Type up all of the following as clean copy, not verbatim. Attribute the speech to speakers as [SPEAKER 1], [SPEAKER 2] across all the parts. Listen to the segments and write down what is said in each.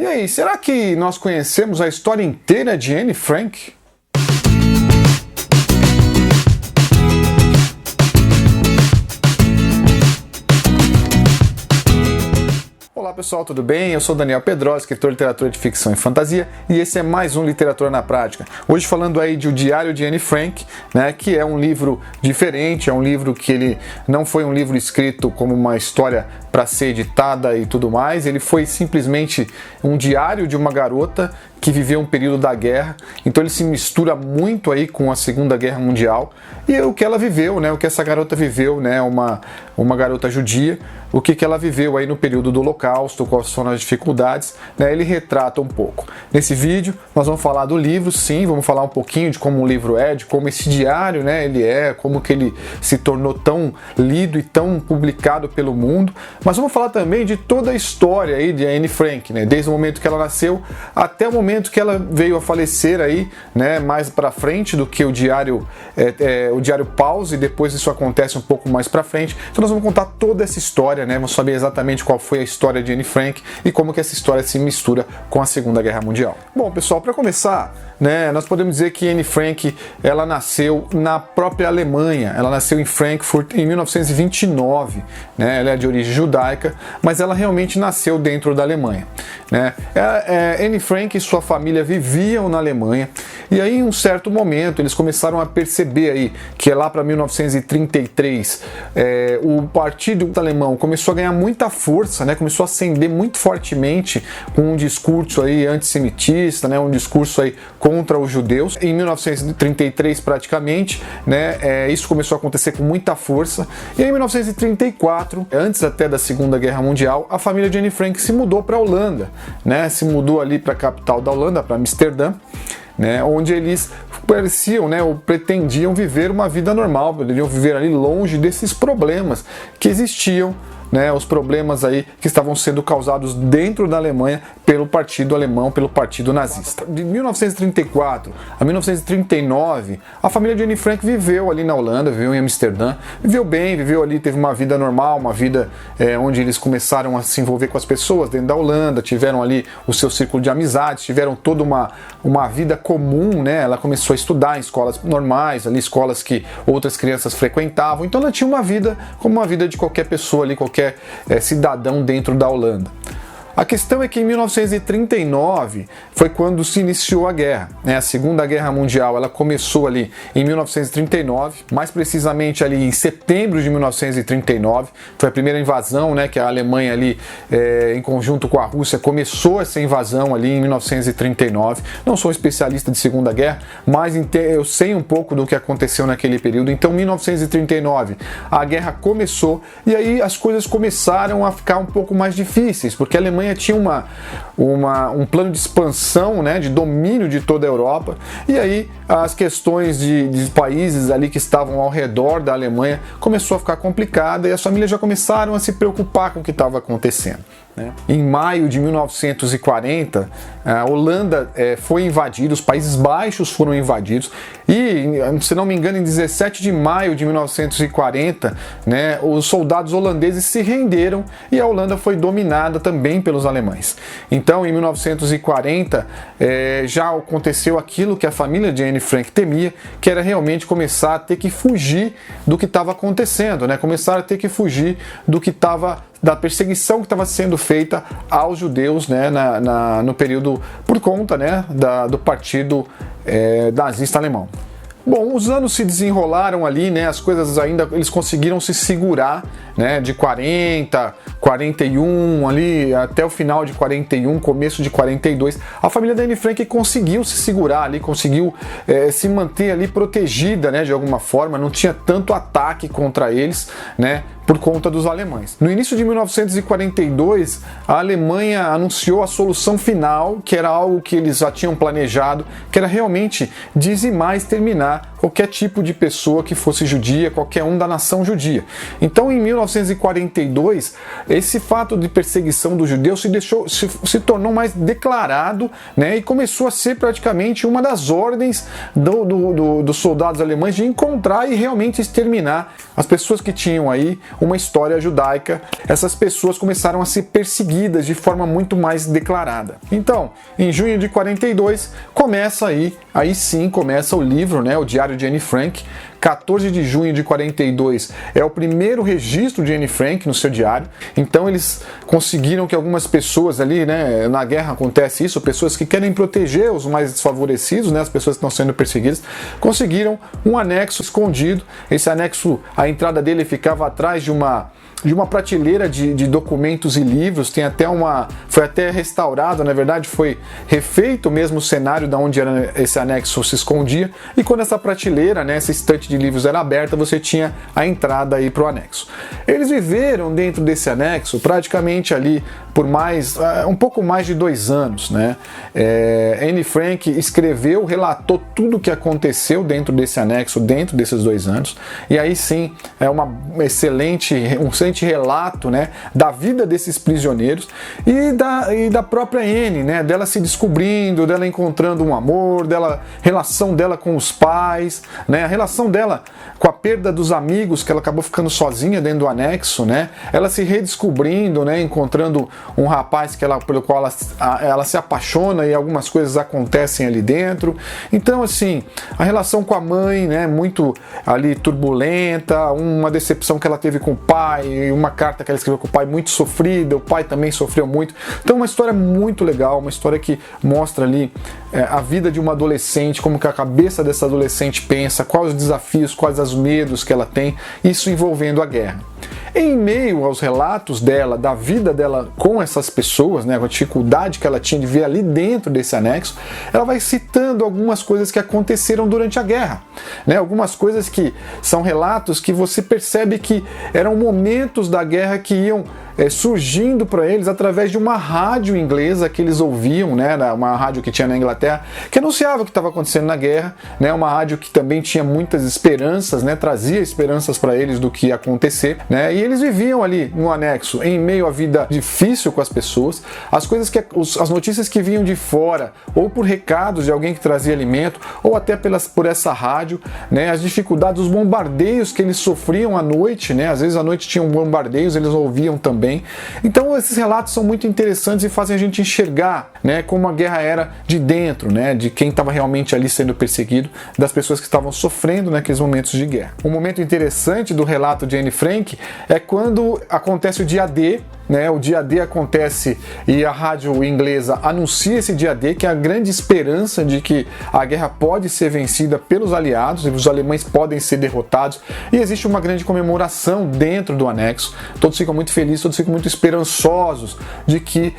[SPEAKER 1] E aí, será que nós conhecemos a história inteira de Anne Frank? Olá pessoal, tudo bem? Eu sou Daniel Pedrosa, escritor de literatura de ficção e fantasia, e esse é mais um Literatura na Prática. Hoje falando aí de O Diário de Anne Frank, né, que é um livro diferente, é um livro que ele não foi um livro escrito como uma história para ser editada e tudo mais, ele foi simplesmente um diário de uma garota que viveu um período da guerra, então ele se mistura muito aí com a Segunda Guerra Mundial e o que ela viveu, né, o que essa garota viveu, né, uma garota judia, o que ela viveu aí no período do Holocausto, quais foram as dificuldades, né, ele retrata um pouco. Nesse vídeo nós vamos falar do livro, sim, vamos falar um pouquinho de como o livro é, de como esse diário, né, ele é, como que ele se tornou tão lido e tão publicado pelo mundo, mas vamos falar também de toda a história aí de Anne Frank, né, desde o momento que ela nasceu até o momento que ela veio a falecer aí, né, mais para frente do que o diário pausa, e depois isso acontece um pouco mais para frente. Então nós vamos contar toda essa história, né, vamos saber exatamente qual foi a história de Anne Frank e como que essa história se mistura com a Segunda Guerra Mundial. Bom, pessoal, para começar, né, nós podemos dizer que Anne Frank, ela nasceu na própria Alemanha, ela nasceu em Frankfurt em 1929, né, ela é de origem judaica, mas ela realmente nasceu dentro da Alemanha, né. Anne Frank e sua família viviam na Alemanha, e aí em um certo momento eles começaram a perceber aí que lá para 1933 o partido alemão começou a ganhar muita força, né, começou a ascender muito fortemente com um discurso aí antissemitista, né, um discurso aí contra os judeus. Em 1933 praticamente, né, isso começou a acontecer com muita força, e em 1934, antes até da Segunda Guerra Mundial, a família de Anne Frank se mudou para a Holanda, né, se mudou ali para a capital da Holanda, para Amsterdã, né, onde eles pareciam, né, ou pretendiam viver uma vida normal, poderiam viver ali longe desses problemas que existiam, né, os problemas aí que estavam sendo causados dentro da Alemanha pelo partido alemão, pelo partido nazista. De 1934 a 1939, a família de Anne Frank viveu ali na Holanda, viveu em Amsterdã, viveu bem, viveu ali, teve uma vida normal, uma vida onde eles começaram a se envolver com as pessoas dentro da Holanda, tiveram ali o seu círculo de amizades, tiveram toda uma vida comum, né, ela começou a estudar em escolas normais, ali escolas que outras crianças frequentavam, então ela tinha uma vida como uma vida de qualquer pessoa ali, qualquer cidadão dentro da Holanda. A questão é que em 1939 foi quando se iniciou a guerra, né? A Segunda Guerra Mundial, ela começou ali em 1939, mais precisamente ali em setembro de 1939, foi a primeira invasão, né, que a Alemanha ali, em conjunto com a Rússia, começou essa invasão ali em 1939. Não sou especialista de Segunda Guerra, mas eu sei um pouco do que aconteceu naquele período. Então, em 1939, a guerra começou, e aí as coisas começaram a ficar um pouco mais difíceis, porque a Alemanha tinha um plano de expansão, né, de domínio de toda a Europa, e aí as questões de países ali que estavam ao redor da Alemanha começou a ficar complicada, e as famílias já começaram a se preocupar com o que estava acontecendo, né? Em maio de 1940, a Holanda foi invadida, os Países Baixos foram invadidos, e, se não me engano, em 17 de maio de 1940, né, os soldados holandeses se renderam e a Holanda foi dominada também pelos alemães. Então, em 1940, já aconteceu aquilo que a família de Anne Frank temia, que era realmente começar a ter que fugir do que estava acontecendo, né, começar a ter que fugir da perseguição que estava sendo feita aos judeus, né, no período, por conta, né, do partido nazista alemão. Bom, os anos se desenrolaram ali, né, as coisas ainda, eles conseguiram se segurar, né, de 40, 41, ali até o final de 41, começo de 42, a família da Anne Frank conseguiu se segurar ali, conseguiu se manter ali protegida, né, de alguma forma, não tinha tanto ataque contra eles, né, por conta dos alemães. No início de 1942, a Alemanha anunciou a solução final, que era algo que eles já tinham planejado, que era realmente dizimar e exterminar qualquer tipo de pessoa que fosse judia, qualquer um da nação judia. Então, em 1942, esse fato de perseguição dos judeus se tornou mais declarado, né, e começou a ser praticamente uma das ordens dos soldados alemães de encontrar e realmente exterminar as pessoas que tinham aí uma história judaica, essas pessoas começaram a ser perseguidas de forma muito mais declarada. Então, em junho de 42, começa aí sim começa o livro, né, o Diário de Anne Frank. 14 de junho de 42 é o primeiro registro de Anne Frank no seu diário. Então eles conseguiram que algumas pessoas ali, né, na guerra acontece isso, pessoas que querem proteger os mais desfavorecidos, né, as pessoas que estão sendo perseguidas, conseguiram um anexo escondido. Esse anexo, a entrada dele ficava atrás de uma prateleira de documentos e livros. Tem até foi até restaurado, na verdade foi refeito mesmo o cenário de onde esse anexo se escondia, e quando essa prateleira, né, essa estante de livros era aberta, você tinha a entrada aí para o anexo. Eles viveram dentro desse anexo praticamente ali por um pouco mais de 2 anos, né? Anne Frank escreveu, relatou tudo o que aconteceu dentro desse anexo, dentro desses 2 anos, e aí sim é um excelente relato, né, da vida desses prisioneiros e da própria Anne, né, dela se descobrindo, dela encontrando um amor, relação dela com os pais, né, a relação dela com a perda dos amigos, que ela acabou ficando sozinha dentro do anexo, né, ela se redescobrindo, né, encontrando um rapaz pelo qual ela se apaixona e algumas coisas acontecem ali dentro. Então, assim, a relação com a mãe, né, muito ali turbulenta, uma decepção que ela teve com o pai, uma carta que ela escreveu com o pai muito sofrida, o pai também sofreu muito. Então, uma história muito legal, uma história que mostra ali a vida de uma adolescente, como que a cabeça dessa adolescente pensa, quais os desafios, quais os medos que ela tem, isso envolvendo a guerra. Em meio aos relatos dela, da vida dela com essas pessoas, né, com a dificuldade que ela tinha de ver ali dentro desse anexo, ela vai citando algumas coisas que aconteceram durante a guerra, né, algumas coisas que são relatos que você percebe que eram momentos da guerra que iam surgindo para eles através de uma rádio inglesa que eles ouviam, né, uma rádio que tinha na Inglaterra, que anunciava o que estava acontecendo na guerra, né, uma rádio que também tinha muitas esperanças, né, trazia esperanças para eles do que ia acontecer, né, e eles viviam ali no anexo, em meio à vida difícil com as pessoas, as notícias que vinham de fora, ou por recados de alguém que trazia alimento, ou até por essa rádio, né, as dificuldades, os bombardeios que eles sofriam à noite, né, às vezes à noite tinham bombardeios, eles ouviam também. Então esses relatos são muito interessantes e fazem a gente enxergar, né, como a guerra era de dentro, né, de quem estava realmente ali sendo perseguido, das pessoas que estavam sofrendo naqueles momentos de guerra. Um momento interessante do relato de Anne Frank é quando acontece o dia D, né, o dia D acontece e a rádio inglesa anuncia esse dia D, que é a grande esperança de que a guerra pode ser vencida pelos aliados e os alemães podem ser derrotados, e existe uma grande comemoração dentro do anexo. Todos ficam muito felizes, todos ficam muito esperançosos de que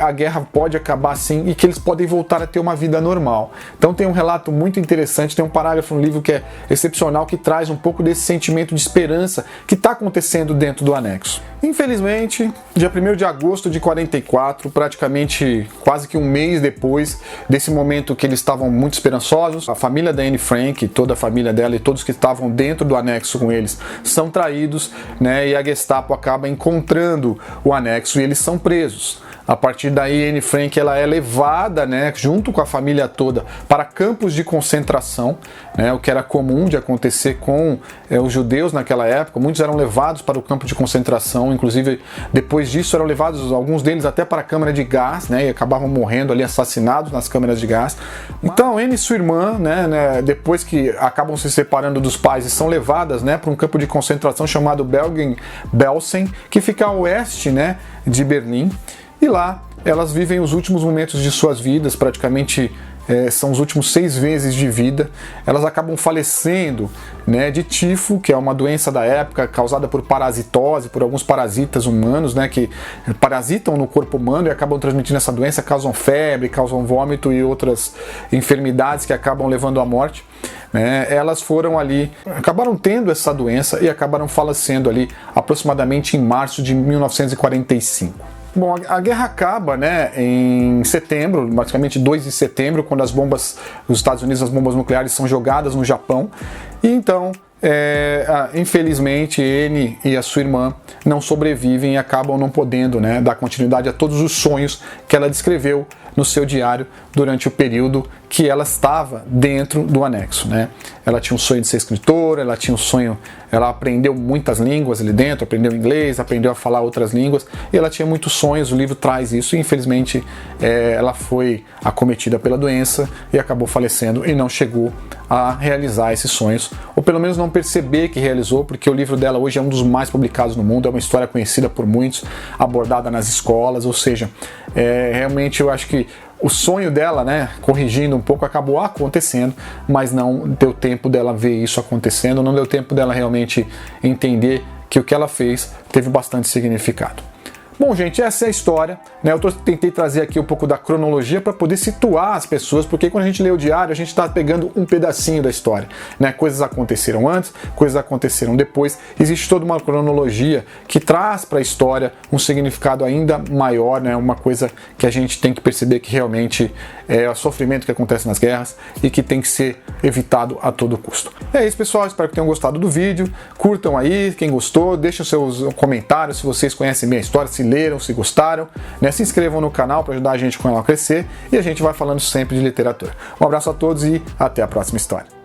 [SPEAKER 1] a guerra pode acabar sim e que eles podem voltar a ter uma vida normal. Então tem um relato muito interessante, tem um parágrafo no livro que é excepcional, que traz um pouco desse sentimento de esperança que está acontecendo dentro do anexo. Infelizmente, dia 1º de agosto de 44, praticamente quase que um mês depois desse momento que eles estavam muito esperançosos, a família da Anne Frank, toda a família dela e todos que estavam dentro do anexo com eles são traídos, né, e a Gestapo acaba encontrando o anexo e eles são presos. A partir daí, Anne Frank ela é levada, né, junto com a família toda, para campos de concentração, né, o que era comum de acontecer com os judeus naquela época. Muitos eram levados para o campo de concentração, inclusive depois disso eram levados, alguns deles até para a câmara de gás, né, e acabavam morrendo ali assassinados nas câmaras de gás. Então Anne e sua irmã, né, depois que acabam se separando dos pais e são levadas, né, para um campo de concentração chamado Bergen-Belsen, que fica a oeste, né, de Berlim. E lá elas vivem os últimos momentos de suas vidas, praticamente são os últimos 6 meses de vida. Elas acabam falecendo, né, de tifo, que é uma doença da época causada por parasitose, por alguns parasitas humanos, né, que parasitam no corpo humano e acabam transmitindo essa doença, causam febre, causam vômito e outras enfermidades que acabam levando à morte. Elas foram ali, acabaram tendo essa doença e acabaram falecendo ali aproximadamente em março de 1945. Bom, a guerra acaba, né, em setembro, praticamente 2 de setembro, quando os Estados Unidos, as bombas nucleares são jogadas no Japão, e então infelizmente ele e a sua irmã não sobrevivem e acabam não podendo, né, dar continuidade a todos os sonhos que ela descreveu no seu diário durante o período que ela estava dentro do anexo, né? Ela tinha um sonho de ser escritora, ela aprendeu muitas línguas ali dentro, aprendeu inglês, aprendeu a falar outras línguas, e ela tinha muitos sonhos, o livro traz isso, e infelizmente ela foi acometida pela doença e acabou falecendo e não chegou a realizar esses sonhos, ou pelo menos não perceber que realizou, porque o livro dela hoje é um dos mais publicados no mundo, é uma história conhecida por muitos, abordada nas escolas, ou seja, realmente eu acho que o sonho dela, né, corrigindo um pouco, acabou acontecendo, mas não deu tempo dela ver isso acontecendo, não deu tempo dela realmente entender que o que ela fez teve bastante significado. Bom, gente, essa é a história, né? Eu tentei trazer aqui um pouco da cronologia para poder situar as pessoas, porque quando a gente lê o diário, a gente está pegando um pedacinho da história, né? Coisas aconteceram antes, coisas aconteceram depois. Existe toda uma cronologia que traz para a história um significado ainda maior, né? Uma coisa que a gente tem que perceber que realmente é o sofrimento que acontece nas guerras e que tem que ser evitado a todo custo. É isso, pessoal. Espero que tenham gostado do vídeo. Curtam aí, quem gostou, deixem os seus comentários se vocês conhecem minha história, se leram, se gostaram, né? Se inscrevam no canal para ajudar a gente com ela a crescer e a gente vai falando sempre de literatura. Um abraço a todos e até a próxima história.